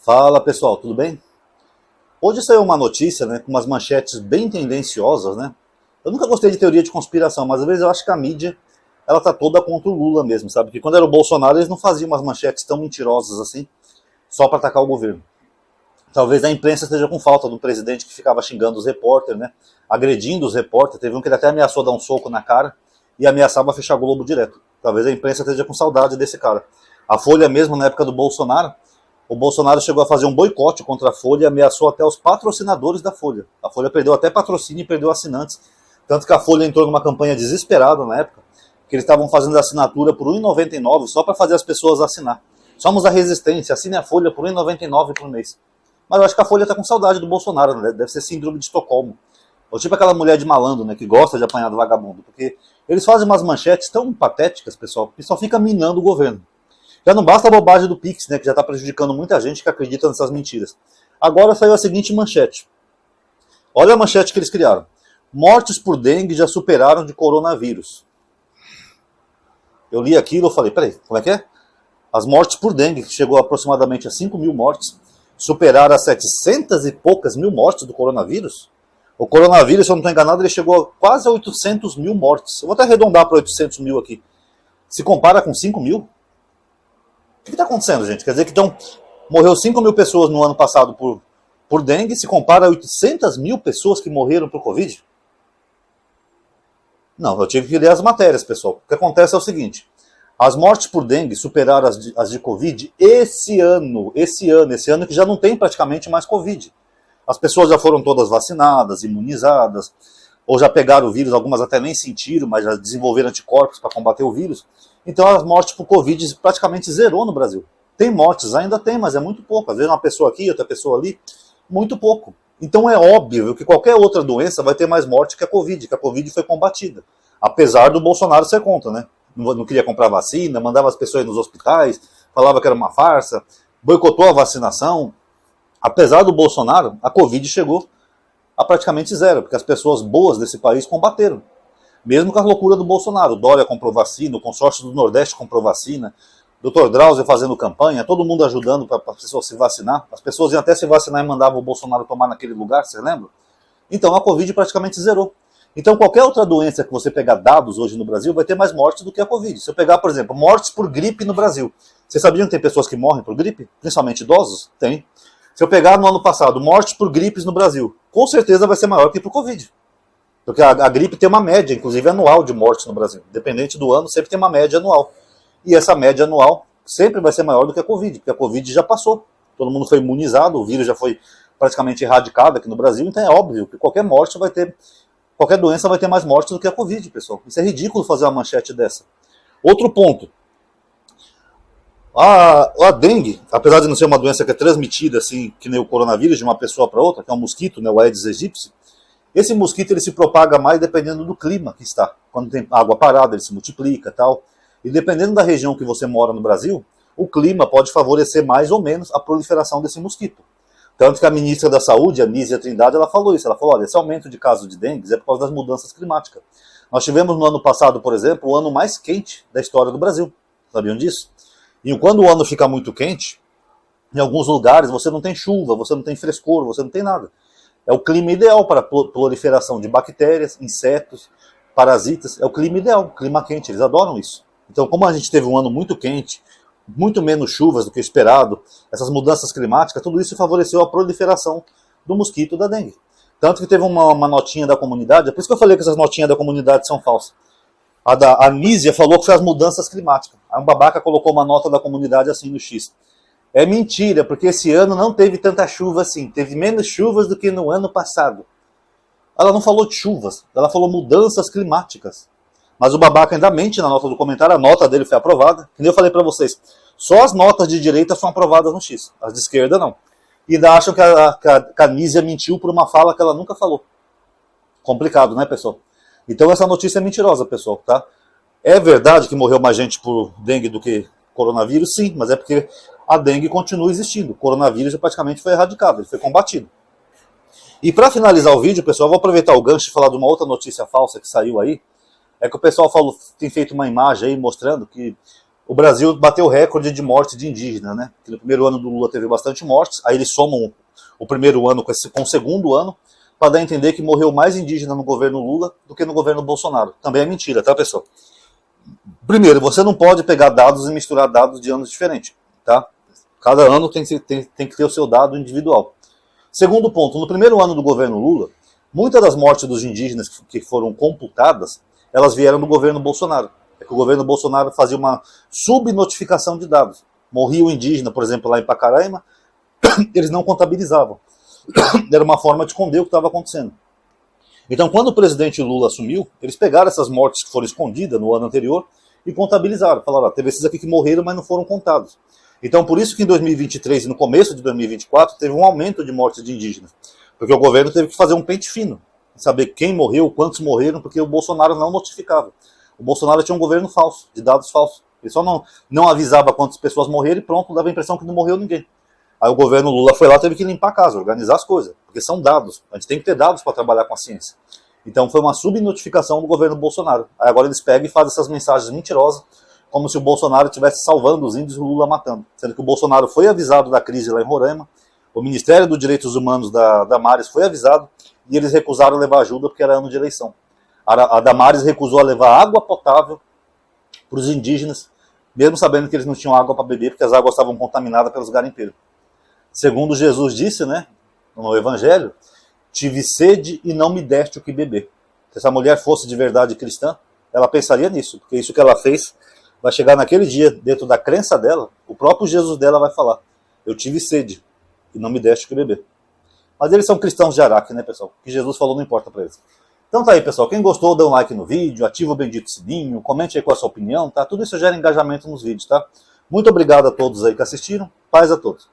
Fala pessoal, tudo bem? Hoje saiu uma notícia, né, com umas manchetes bem tendenciosas, né? Eu nunca gostei de teoria de conspiração, mas às vezes eu acho que a mídia, ela tá toda contra o Lula mesmo, sabe? Porque quando era o Bolsonaro eles não faziam umas manchetes tão mentirosas assim, só para atacar o governo. Talvez a imprensa esteja com falta do presidente que ficava xingando os repórteres, né? Agredindo os repórteres. Teve um que ele até ameaçou dar um soco na cara e ameaçava fechar o Globo direto. Talvez a imprensa esteja com saudade desse cara. A Folha mesmo, na época do Bolsonaro, o Bolsonaro chegou a fazer um boicote contra a Folha e ameaçou até os patrocinadores da Folha. A Folha perdeu até patrocínio e perdeu assinantes. Tanto que a Folha entrou numa campanha desesperada na época, que eles estavam fazendo assinatura por R$1,99 só para fazer as pessoas assinar. Somos a resistência, assine a Folha por R$1,99 por mês. Mas eu acho que a Folha está com saudade do Bolsonaro, né? Deve ser síndrome de Estocolmo. Ou tipo aquela mulher de malandro, né, que gosta de apanhar do vagabundo. Porque eles fazem umas manchetes tão patéticas, pessoal, que só fica minando o governo. Já não basta a bobagem do Pix, né, que já está prejudicando muita gente que acredita nessas mentiras. Agora saiu a seguinte manchete. Olha a manchete que eles criaram. Mortes por dengue já superaram de coronavírus. Eu li aquilo e falei, peraí, como é que é? As mortes por dengue, que chegou aproximadamente a 5 mil mortes, superaram as 700 e poucas mil mortes do coronavírus. O coronavírus, se eu não estou enganado, ele chegou a quase a 800 mil mortes. Eu vou até arredondar para 800 mil aqui. Se compara com 5 mil? O que está acontecendo, gente? Quer dizer que morreu 5 mil pessoas no ano passado por dengue, se compara a 800 mil pessoas que morreram por Covid? Não, eu tive que ler as matérias, pessoal. O que acontece é o seguinte. As mortes por dengue superaram as de Covid esse ano que já não tem praticamente mais Covid. As pessoas já foram todas vacinadas, imunizadas, ou já pegaram o vírus, algumas até nem sentiram, mas já desenvolveram anticorpos para combater o vírus. Então as mortes por Covid praticamente zerou no Brasil. Tem mortes, ainda tem, mas é muito pouco. Às vezes uma pessoa aqui, outra pessoa ali, muito pouco. Então é óbvio que qualquer outra doença vai ter mais morte que a Covid foi combatida. Apesar do Bolsonaro ser contra, né? Não queria comprar vacina, mandava as pessoas ir nos hospitais, falava que era uma farsa, boicotou a vacinação. Apesar do Bolsonaro, a Covid chegou a praticamente zero, porque as pessoas boas desse país combateram. Mesmo com a loucura do Bolsonaro. Dória comprou vacina, o consórcio do Nordeste comprou vacina, Dr. Drauzio fazendo campanha, todo mundo ajudando para as pessoas se vacinar. As pessoas iam até se vacinar e mandavam o Bolsonaro tomar naquele lugar, você lembra? Então a Covid praticamente zerou. Então qualquer outra doença que você pegar dados hoje no Brasil vai ter mais mortes do que a Covid. Se eu pegar, por exemplo, mortes por gripe no Brasil. Vocês sabiam que tem pessoas que morrem por gripe? Principalmente idosos? Tem. Se eu pegar no ano passado, mortes por gripes no Brasil, com certeza vai ser maior que por Covid. Porque a gripe tem uma média, inclusive anual, de mortes no Brasil. Independente do ano, sempre tem uma média anual. E essa média anual sempre vai ser maior do que a Covid, porque a Covid já passou. Todo mundo foi imunizado, o vírus já foi praticamente erradicado aqui no Brasil, então é óbvio que qualquer doença vai ter mais mortes do que a Covid, pessoal. Isso é ridículo fazer uma manchete dessa. Outro ponto. A dengue, apesar de não ser uma doença que é transmitida assim, que nem o coronavírus, de uma pessoa para outra, que é um mosquito, né, o Aedes aegypti, esse mosquito ele se propaga mais dependendo do clima que está. Quando tem água parada, ele se multiplica e tal. E dependendo da região que você mora no Brasil, o clima pode favorecer mais ou menos a proliferação desse mosquito. Tanto que a ministra da Saúde, a Nízia Trindade, ela falou isso. Ela falou, olha, esse aumento de casos de dengue é por causa das mudanças climáticas. Nós tivemos no ano passado, por exemplo, o ano mais quente da história do Brasil. Sabiam disso? E quando o ano fica muito quente, em alguns lugares você não tem chuva, você não tem frescor, você não tem nada. É o clima ideal para a proliferação de bactérias, insetos, parasitas. É o clima ideal, clima quente, eles adoram isso. Então, como a gente teve um ano muito quente, muito menos chuvas do que esperado, essas mudanças climáticas, tudo isso favoreceu a proliferação do mosquito da dengue. Tanto que teve uma notinha da comunidade, é por isso que eu falei que essas notinhas da comunidade são falsas. A Nízia falou que foi as mudanças climáticas. Aí um babaca colocou uma nota da comunidade assim no X. É mentira, porque esse ano não teve tanta chuva assim. Teve menos chuvas do que no ano passado. Ela não falou de chuvas, ela falou mudanças climáticas. Mas o babaca ainda mente na nota do comentário, a nota dele foi aprovada. Que nem eu falei pra vocês, só as notas de direita são aprovadas no X, as de esquerda não. E ainda acham que a Nízia mentiu por uma fala que ela nunca falou. Complicado, né, pessoal? Então essa notícia é mentirosa, pessoal, tá? É verdade que morreu mais gente por dengue do que coronavírus? Sim, mas é porque a dengue continua existindo. O coronavírus já praticamente foi erradicado, ele foi combatido. E para finalizar o vídeo, pessoal, eu vou aproveitar o gancho e falar de uma outra notícia falsa que saiu aí. É que o pessoal tem feito uma imagem aí mostrando que o Brasil bateu o recorde de morte de indígena, né? Porque no primeiro ano do Lula teve bastante mortes, aí eles somam o primeiro ano com o segundo ano, para dar a entender que morreu mais indígena no governo Lula do que no governo Bolsonaro. Também é mentira, tá, pessoal? Primeiro, você não pode pegar dados e misturar dados de anos diferentes, tá? Cada ano tem que ter o seu dado individual. Segundo ponto, no primeiro ano do governo Lula, muitas das mortes dos indígenas que foram computadas, elas vieram do governo Bolsonaro. É que o governo Bolsonaro fazia uma subnotificação de dados. Morria o indígena, por exemplo, lá em Pacaraima, eles não contabilizavam. Era uma forma de esconder o que estava acontecendo. Então, quando o presidente Lula assumiu, eles pegaram essas mortes que foram escondidas no ano anterior e contabilizaram. Falaram, teve esses aqui que morreram, mas não foram contados. Então, por isso que em 2023 e no começo de 2024 teve um aumento de mortes de indígenas. Porque o governo teve que fazer um pente fino, saber quem morreu, quantos morreram, porque o Bolsonaro não notificava. O Bolsonaro tinha um governo falso, de dados falsos. Ele só não avisava quantas pessoas morreram e pronto, dava a impressão que não morreu ninguém. Aí o governo Lula foi lá e teve que limpar a casa, organizar as coisas, porque são dados. A gente tem que ter dados para trabalhar com a ciência. Então foi uma subnotificação do governo Bolsonaro. Aí agora eles pegam e fazem essas mensagens mentirosas, como se o Bolsonaro estivesse salvando os índios e o Lula matando. Sendo que o Bolsonaro foi avisado da crise lá em Roraima, o Ministério dos Direitos Humanos da Damares foi avisado, e eles recusaram levar ajuda porque era ano de eleição. A Damares recusou a levar água potável para os indígenas, mesmo sabendo que eles não tinham água para beber, porque as águas estavam contaminadas pelos garimpeiros. Segundo Jesus disse, né, no Evangelho, tive sede e não me deste o que beber. Se essa mulher fosse de verdade cristã, ela pensaria nisso, porque isso que ela fez vai chegar naquele dia, dentro da crença dela, o próprio Jesus dela vai falar, eu tive sede e não me deste o que beber. Mas eles são cristãos de Araque, né, pessoal? O que Jesus falou não importa para eles. Então tá aí, pessoal. Quem gostou, dá um like no vídeo, ativa o bendito sininho, comente aí com a sua opinião, tá? Tudo isso gera engajamento nos vídeos, tá? Muito obrigado a todos aí que assistiram. Paz a todos.